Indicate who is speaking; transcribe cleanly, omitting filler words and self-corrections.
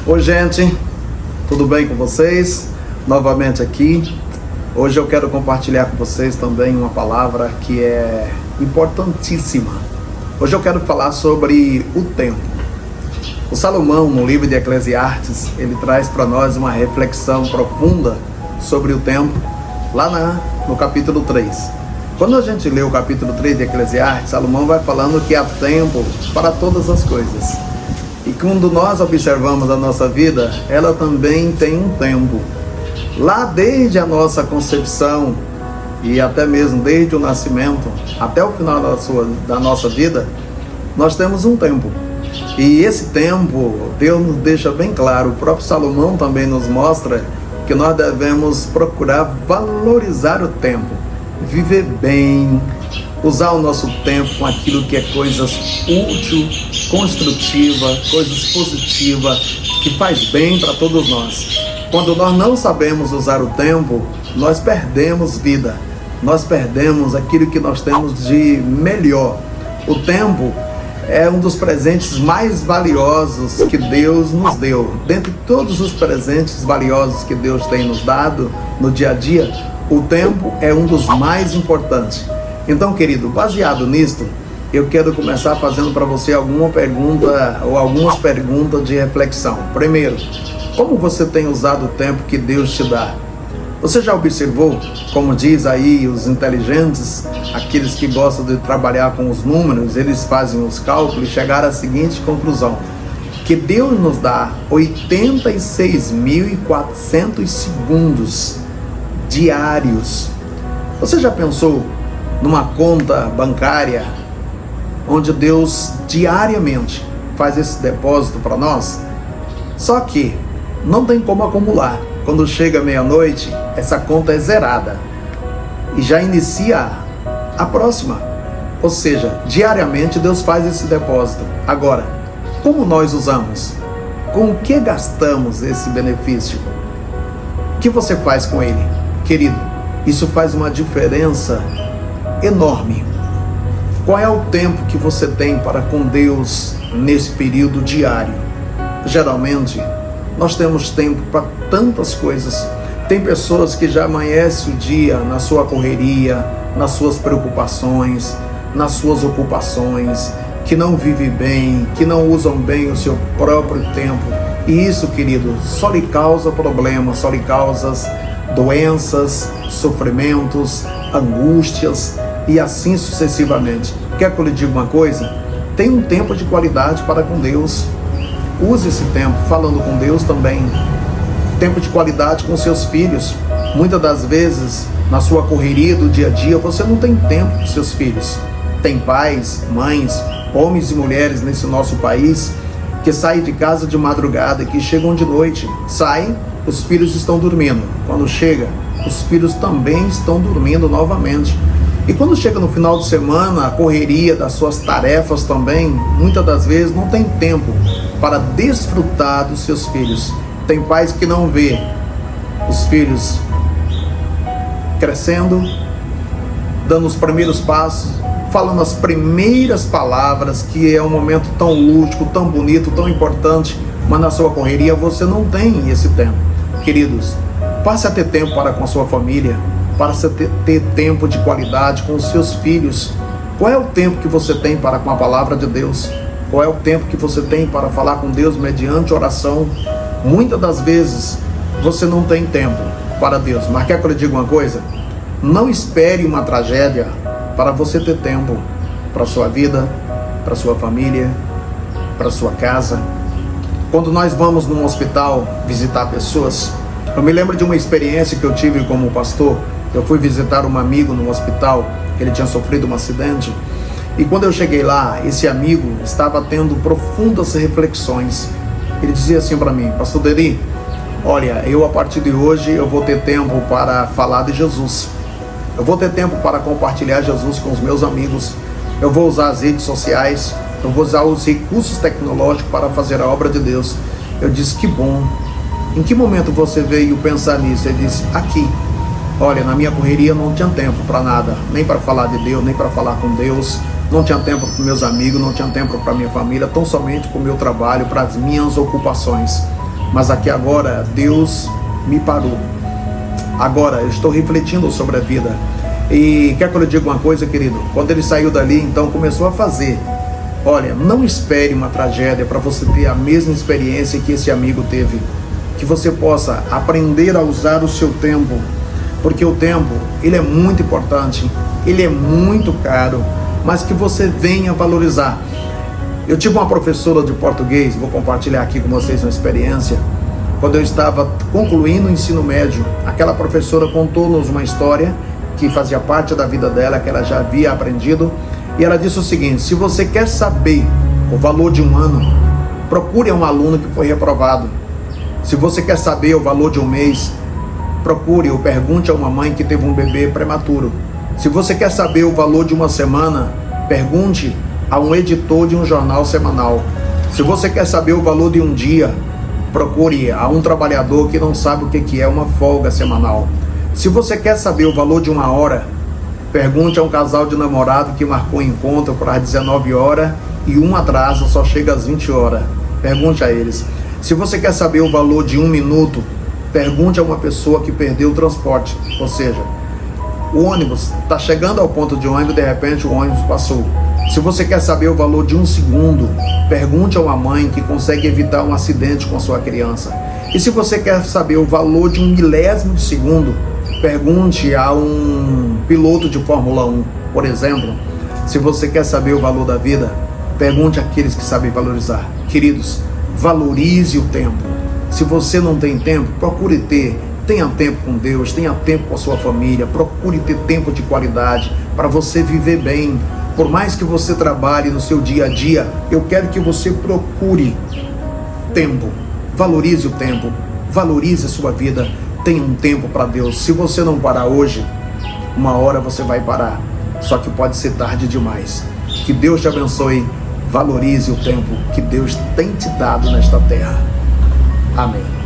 Speaker 1: Oi, gente, tudo bem com vocês? Novamente aqui. Hoje eu quero compartilhar com vocês também uma palavra que é importantíssima. Hoje eu quero falar sobre o tempo. O Salomão, no livro de Eclesiastes, ele traz para nós uma reflexão profunda sobre o tempo, lá no capítulo 3. Quando a gente lê o capítulo 3 de Eclesiastes, Salomão vai falando que há tempo para todas as coisas. E quando nós observamos a nossa vida, ela também tem um tempo. Lá desde a nossa concepção e até mesmo desde o nascimento até o final da nossa vida, nós temos um tempo. E esse tempo, Deus nos deixa bem claro, o próprio Salomão também nos mostra que nós devemos procurar valorizar o tempo, viver bem, usar o nosso tempo com aquilo que é coisas úteis, construtiva, coisas positivas, que faz bem para todos nós. Quando nós não sabemos usar o tempo, nós perdemos vida, nós perdemos aquilo que nós temos de melhor. O tempo é um dos presentes mais valiosos que Deus nos deu. Dentre todos os presentes valiosos que Deus tem nos dado no dia a dia, o tempo é um dos mais importantes. Então, querido, baseado nisto, eu quero começar fazendo para você alguma pergunta ou algumas perguntas de reflexão. Primeiro, como você tem usado o tempo que Deus te dá? Você já observou, como diz aí os inteligentes, aqueles que gostam de trabalhar com os números, eles fazem os cálculos e chegaram à seguinte conclusão, que Deus nos dá 86.400 segundos diários. Você já pensou numa conta bancária onde Deus diariamente faz esse depósito para nós? Só que não tem como acumular. Quando chega meia-noite, essa conta é zerada e já inicia a próxima. Ou seja, diariamente Deus faz esse depósito. Agora, como nós usamos? Com o que gastamos esse benefício? O que você faz com ele? Querido, isso faz uma diferença enorme. Qual é o tempo que você tem para com Deus nesse período diário? Geralmente, nós temos tempo para tantas coisas. Tem pessoas que já amanhecem o dia na sua correria, nas suas preocupações, nas suas ocupações, que não vivem bem, que não usam bem o seu próprio tempo. E isso, querido, só lhe causa problemas, só lhe causa doenças, sofrimentos, angústias e assim sucessivamente. Quer que eu lhe diga uma coisa? Tem um tempo de qualidade para com Deus. Use esse tempo falando com Deus também. Tempo de qualidade com seus filhos. Muitas das vezes, na sua correria do dia a dia, você não tem tempo com seus filhos. Tem pais, mães, homens e mulheres nesse nosso país que saem de casa de madrugada, que chegam de noite. Saem, os filhos estão dormindo. Quando chega, os filhos também estão dormindo novamente. E quando chega no final de semana, a correria das suas tarefas também, muitas das vezes não tem tempo para desfrutar dos seus filhos. Tem pais que não vê os filhos crescendo, dando os primeiros passos, falando as primeiras palavras, que é um momento tão lúdico, tão bonito, tão importante, mas na sua correria você não tem esse tempo. Queridos, passe a ter tempo para com a sua família, para ter tempo de qualidade com os seus filhos. Qual é o tempo que você tem para com a palavra de Deus? Qual é o tempo que você tem para falar com Deus mediante oração? Muitas das vezes você não tem tempo para Deus. Mas quer que eu lhe diga uma coisa? Não espere uma tragédia para você ter tempo para a sua vida, para a sua família, para a sua casa. Quando nós vamos num hospital visitar pessoas, eu me lembro de uma experiência que eu tive como pastor. Eu fui visitar um amigo no hospital, ele tinha sofrido um acidente. E quando eu cheguei lá, esse amigo estava tendo profundas reflexões. Ele dizia assim para mim: Pastor Deri, olha, eu a partir de hoje eu vou ter tempo para falar de Jesus. Eu vou ter tempo para compartilhar Jesus com os meus amigos. Eu vou usar as redes sociais, eu vou usar os recursos tecnológicos para fazer a obra de Deus. Eu disse: que bom. Em que momento você veio pensar nisso? Ele disse: aqui. Olha, na minha correria eu não tinha tempo para nada, nem para falar de Deus, nem para falar com Deus. Não tinha tempo para meus amigos, não tinha tempo para minha família, tão somente para o meu trabalho, para as minhas ocupações. mas aqui agora Deus me parou. Agora eu estou refletindo sobre a vida. E quer que eu lhe diga uma coisa, querido? Quando ele saiu dali, então começou a fazer. Olha, não espere uma tragédia para você ter a mesma experiência que esse amigo teve. Que você possa aprender a usar o seu tempo, porque o tempo, ele é muito importante, ele é muito caro, mas que você venha valorizar. Eu tive uma professora de português, vou compartilhar aqui com vocês uma experiência. Quando eu estava concluindo o ensino médio, aquela professora contou-nos uma história que fazia parte da vida dela, que ela já havia aprendido, e ela disse o seguinte: se você quer saber o valor de um ano, procure um aluno que foi reprovado. Se você quer saber o valor de um mês, procure ou pergunte a uma mãe que teve um bebê prematuro. Se você quer saber o valor de uma semana, pergunte a um editor de um jornal semanal. Se você quer saber o valor de um dia, procure a um trabalhador que não sabe o que é uma folga semanal. Se você quer saber o valor de uma hora, pergunte a um casal de namorado que marcou um encontro para as 19 horas e um atraso só chega às 20 horas. Pergunte a eles. Se você quer saber o valor de um minuto, pergunte a uma pessoa que perdeu o transporte. Ou seja, o ônibus está chegando ao ponto de ônibus, de repente o ônibus passou. Se você quer saber o valor de um segundo, pergunte a uma mãe que consegue evitar um acidente com a sua criança. E se você quer saber o valor de um milésimo de segundo, pergunte a um piloto de Fórmula 1, por exemplo. Se você quer saber o valor da vida, pergunte àqueles que sabem valorizar. Queridos, valorize o tempo. Se você não tem tempo, procure ter. Tenha tempo com Deus, tenha tempo com a sua família, procure ter tempo de qualidade para você viver bem. Por mais que você trabalhe no seu dia a dia, eu quero que você procure tempo. Valorize o tempo, valorize a sua vida, tenha um tempo para Deus. Se você não parar hoje, uma hora você vai parar, só que pode ser tarde demais. Que Deus te abençoe, valorize o tempo que Deus tem te dado nesta terra. Amém.